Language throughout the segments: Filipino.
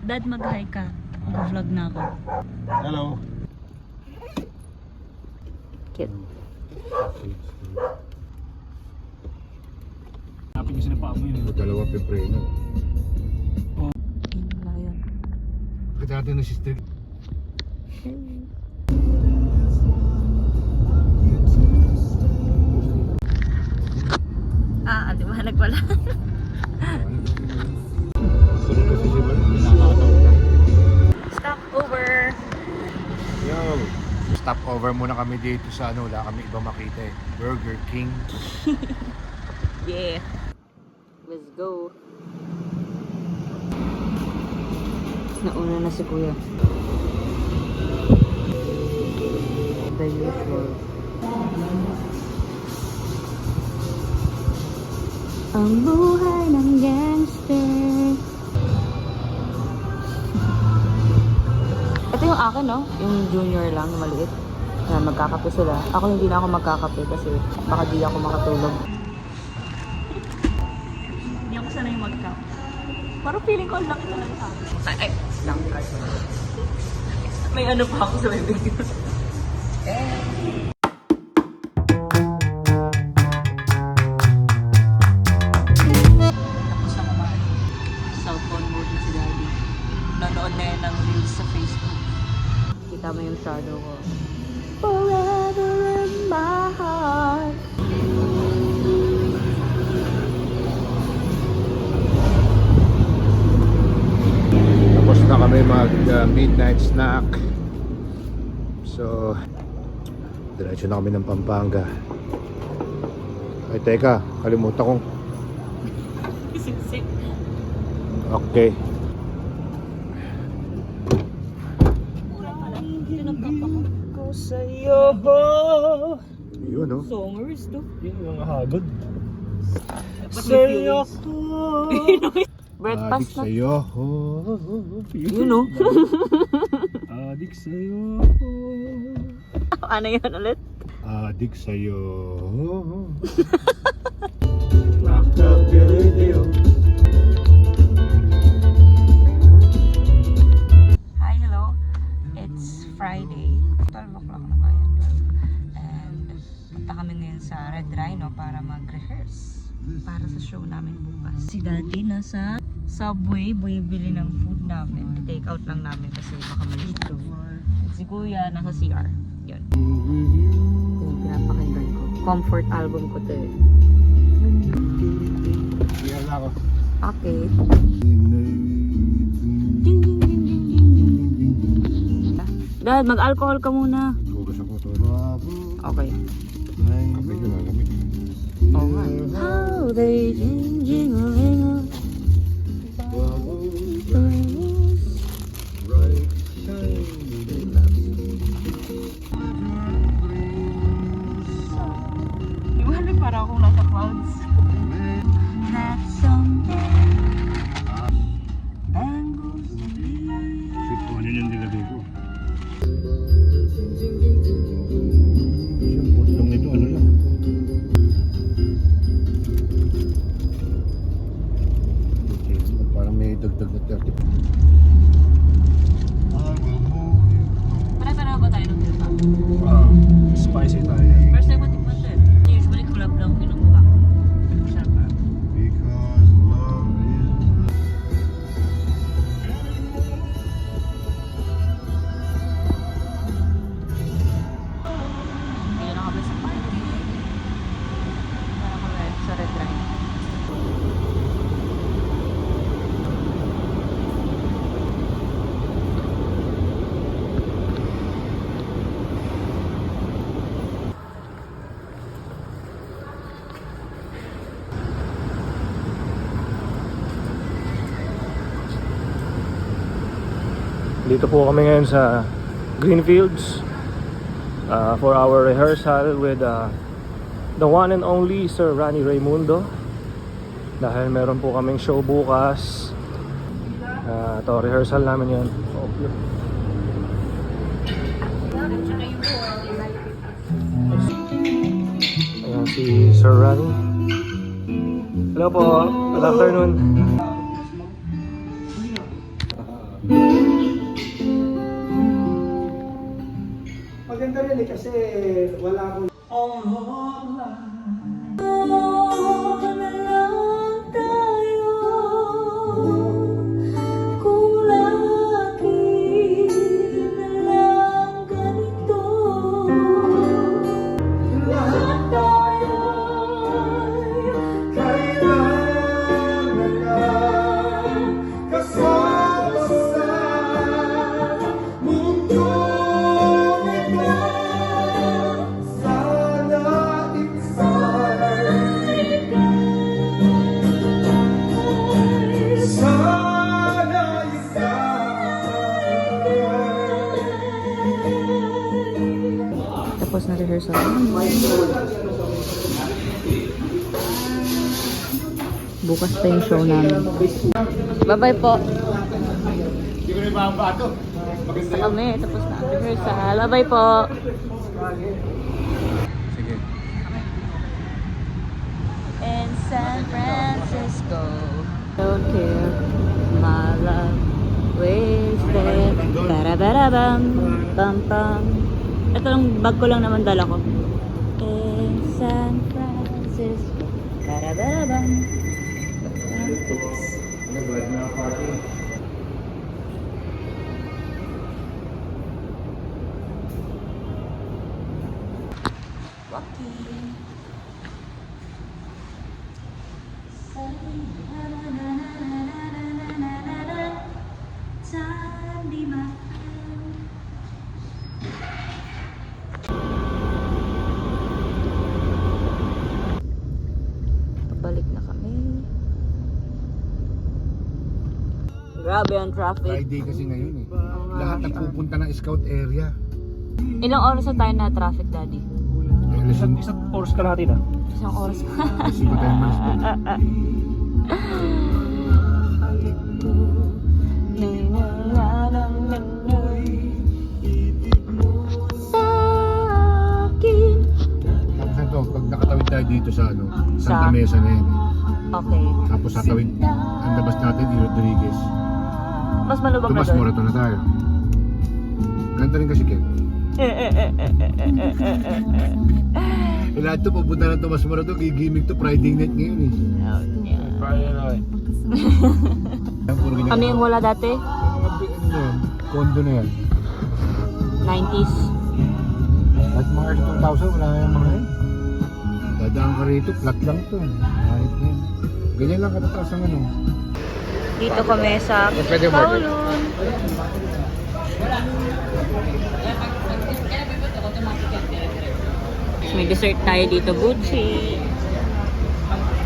Dad, mag-hi ka. Mag-vlog na ako. Hello. Cute. Napin kasi na paa mo yun. Dalawa pepreno. Ayun. Kita natin na sister. Di ba? Nagwala. Sunod kasi siya ba? Nakakataw ka. Stop over. Yo. Stop over muna kami dito sa ano. Wala kami iba makita eh. Burger King. Yeah. Let's go. Nauna na si Kuya. The usual. Ang buhay ng gangster. Ito yung akin, no? Yung junior lang, yung maliit. Yan, magkakape sila. Ako hindi na ako magkakape kasi baka di ako makatulog. Hindi ako sanay mag-cup. Parang feeling ko ang laki na lang sa akin. Ay, lang. May ano pa ako sa bibig. Tapos na kumain. Cellphone mode si Daddy. Nanood na yan ng reels sa Facebook. Kita mo yung shadow ko. Forever in my heart. Tapos na kami mag midnight snack. So diretso na kami ng Pampanga. Ay teka, kalimutan kong. Okay. Ko sa'yo. Yun no? Songers to. Yun yung hagod. Sa'yo. Adik Breakfast na. sa'yo. You know. Adik sa'yo. Ano yun ulit? Adik sa'yo. Rockabilly. Hi, hello. It's Friday. 12 o'clock na ba yan? 12. And punta kami ngayon sa Red Rhino para mag-rehearse para sa show namin bukas. Si Daddy nasa Subway, bumibili ng food namin. Take out lang namin kasi baka malito. Si Kuya nasa CR. Yun. Ito yung pinapakinggan ko. Comfort album ko to eh. Iyan ako. Okay. Dad, mag-alcohol ka muna. Tugas ako to. Okay. Kape ko lang kami. Oo nga. How they jingle. Di ba para akong nasa clouds? That someday angles Sweet po, ano yung nilagay ko? Siyang putlong nito, ano lang? Parang may dagdag na 30. Pare-pareho ba tayo ng tilpa? Spicy tayo. First time ko tikman to eh. Usually kulab lang kinukuha ko. Sarap pa. Because love is Ngayon na kami sa party. Para kami sa Red Rhino. Dito po kami ngayon sa Greenfields for our rehearsal with the one and only Sir Rani Raimundo. Dahil meron po kaming show bukas. Ito, rehearsal namin yan. Ayan si Sir Rani. Hello po, good afternoon. yan eh kasi wala akong Tapos na rehearsal. Bukas pa yung show namin. Bye-bye po. Hindi ko na ibabato. Basta kami. Tapos na ang rehearsal. Bye-bye po. Sige. In San Francisco, don't care, my love wasted. Para-bara-bam, pam-pam. Ito lang, bag ko lang naman dala ko. In San Francisco, para-bara-bam. Walking. Time be my friend. Pabalik na kami. Grabe ang traffic. Friday kasi ngayon eh. nga, Lahat nagpupunta ng scout area. Ilang oras na tayo na traffic, Daddy? Isang oras ka natin ah. Isang oras. Kasi ba tayo mas Tapos ito, pag nakatawid tayo dito sa ano, Santa Sa? Mesa na yan. Okay. Tapos tatawid, ang labas natin di Rodriguez. Mas malubag na Tomas doon. Morato na tayo. Ganda rin kasi Ken. Lahat to pupunta ng Tomas Morato, gigimik to Friday night ngayon eh. Friday night. Puro ganyan. Kami yung wala dati, Yung mga ano yan, condo na yan. 90s. At mga early 2000, wala yung mga yan. Dadaan ka rito, flat lang to. Kahit na yan. Ganyan lang katataas ang ano. Dito kami sa Pwede mo. Kowloon. May dessert tayo dito, Gucci.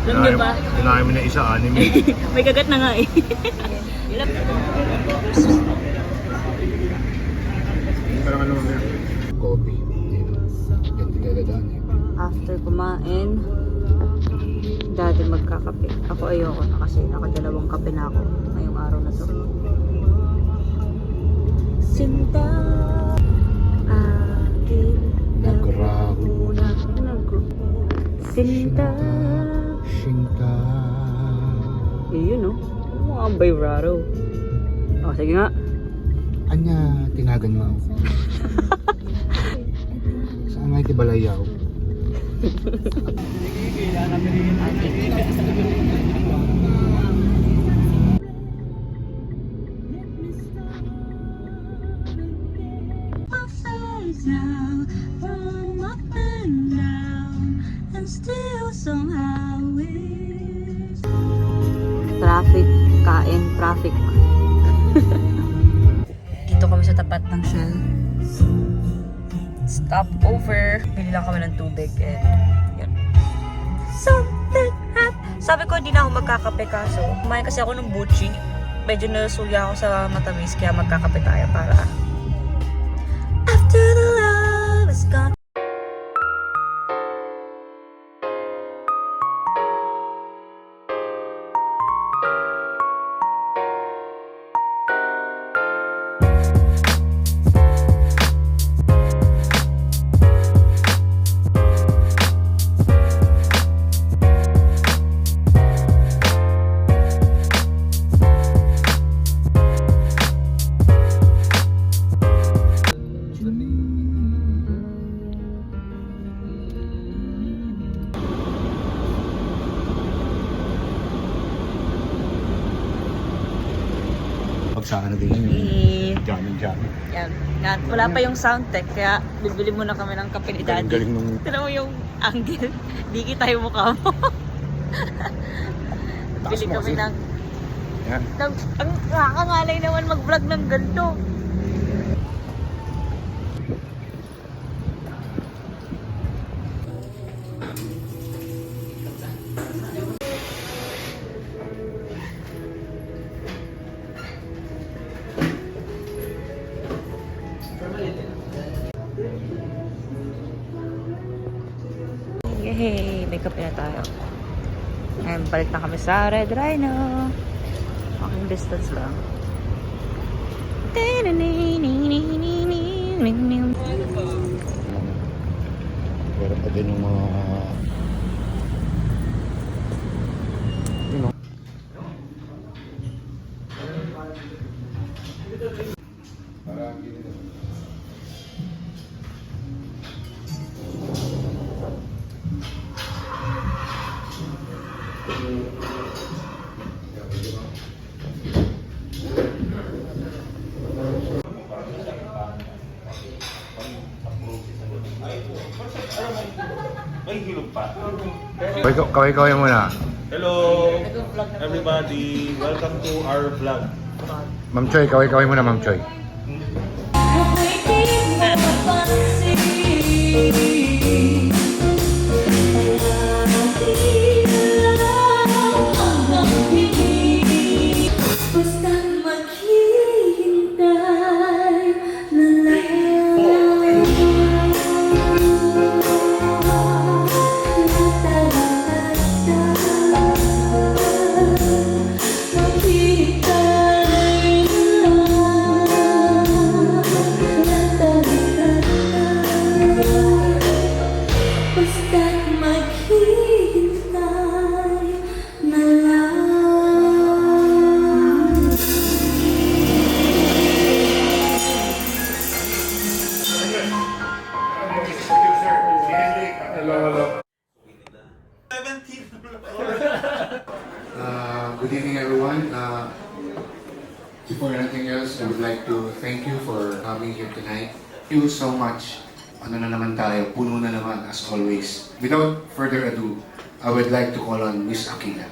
Alam niyo ba? Kinain mo na isa, anime. May kagat na nga eh. Parang ano mga coffee. Dito. Ganti tayo dadaan eh. After kumain, Daddy magkakape. Ako ayoko na kasi nakadalawang kape na ako ngayong araw na to. Sinta akin Nagrago. Sinta. Shinta. Yun no? Mga bayraro. O sige nga. Anya, tinagan mo. Saan nga iti balayaw? Now from up and down and still somehow it's traffic, kain, traffic. Dito kami sa tapat ng Shell. Stop over. Bili lang kami ng tubig and yun. Something happened. Sabi ko hindi na ako magkakape kaso kumain kasi ako ng buchi. Medyo nasuya ako sa matamis kaya magkakape tayo para after the love is gone. pag sa ano din yun. Eh, Jamming. yan. Yan. Wala pa yung sound tech, kaya bibili muna kami ng kape ni Daddy. Galing nung... Tignan mo yung angle. Di kita yung mukha mo. Bili mo kami kasi. ng... Yan. Ang nakakangalay naman mag-vlog ng ganito. Yay! May kape na tayo. Ngayon, balik na kami sa Red Rhino. Walking distance lang. Meron pa din yung mga... You know. Kaway-kaway muna. Hello everybody, welcome to our vlog. Ma'am Choy, kaway-kaway muna, Ma'am Choy. Good evening, everyone. Before anything else, I would like to thank you for coming here tonight. Thank you so much. Ano na naman tayo, puno na naman as always. Without further ado, I would like to call on Miss Akila.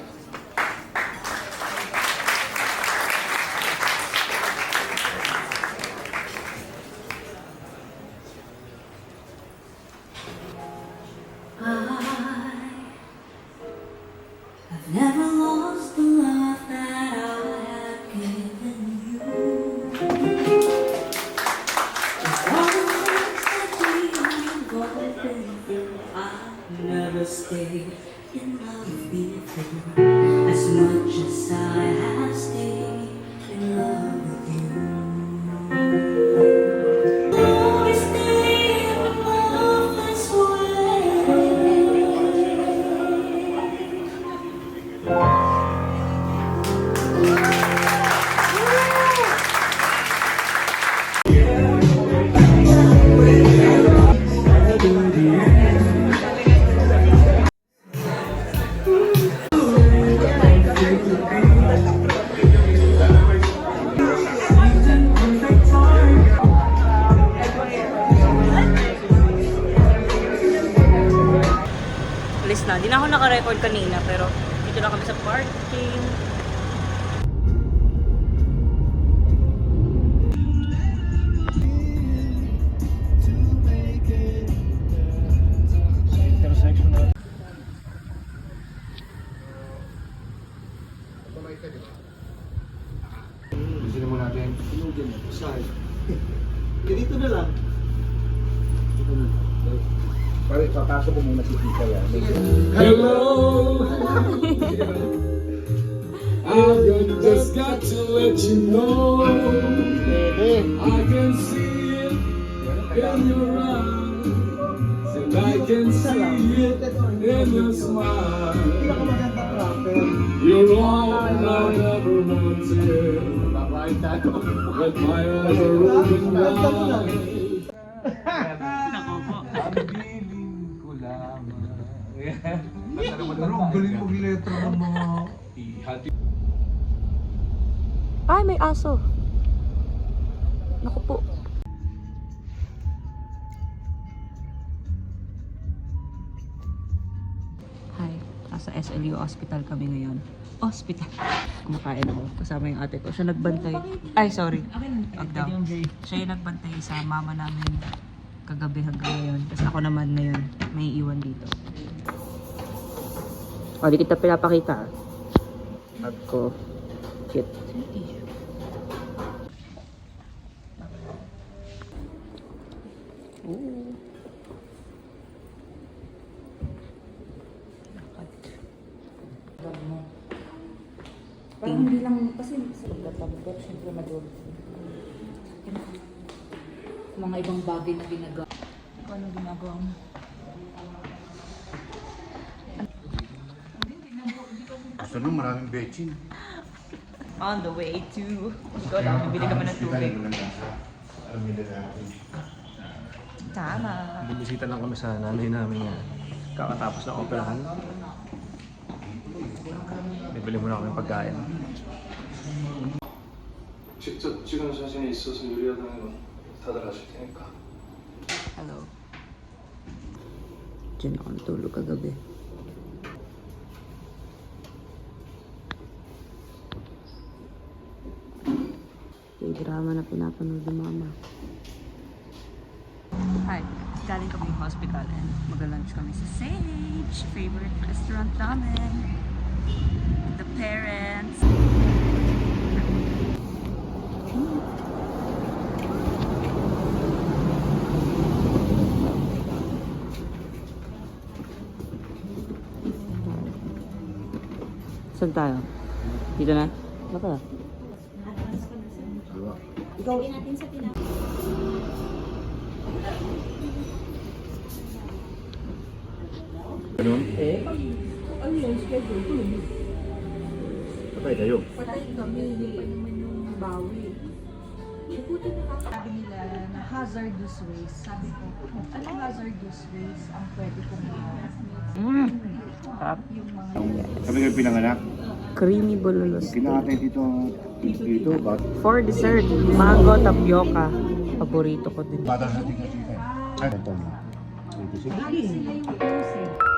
I've never lost the love that I have given you. Just all the things that we have always been through, I've never stayed in love before. As much as I have stayed in love with you. Always stay in love this way. Alis na. Di na ako naka-record kanina, pero dito na kami sa parking. Intersection na. Gusto mo natin? Saan? Dito na lang. Pare, papasok ko muna si Tita yan. Hello, I just got to let you know I can see it in your eyes and I can see it in your smile. You're all I ever wanted, but my overruling life. Galing mag-letra ng mga... Ay, may aso. Naku po. Hi, nasa SLU Hospital kami ngayon. Hospital. Kumakain ako. Kasama yung ate ko. Siya nagbantay. Ay, sorry. Wag daw. Siya yung nagbantay sa mama namin kagabi hanggang ngayon. Tapos ako naman ngayon may iwan dito. O, di kita pinapakita. Bag ko. Cute. Ooh. Parang hindi lang kasi sa pagkatambot, syempre madulo. Mga ibang bagay na ginagawa. Kung anong ginagawa mo? Gusto nung maraming betchin. On the way to... Ikaw lang, bibili kami ng tubig. Tama. Bibisita lang kami sa nanay namin nga. Kakatapos ng operahan. Bibili muna kami pagkain. 직접 찍은 사진이 있어서 요리하다는 건 다들 아실 테니까. Hello. Diyan ako natulog kagabi. Yung drama na pinapanood ni Mama. Hi. Galing kami hospital and mag-lunch kami sa Sage. Favorite restaurant namin. With the parents. Saan tayo? Dito na? Baka. Gawin natin sa Ganun? Patay kayo. Patay kami, hindi pa naman yung bawi. Sabi nila na hazardous waste. Sabi ko, anong hazardous waste ang pwede kong Kami kayo pinanganak. Creamy bololos. Kinakatay dito, but For dessert, mango tapioca. Paborito ko din. bata sa tingin. Ano ito? 86?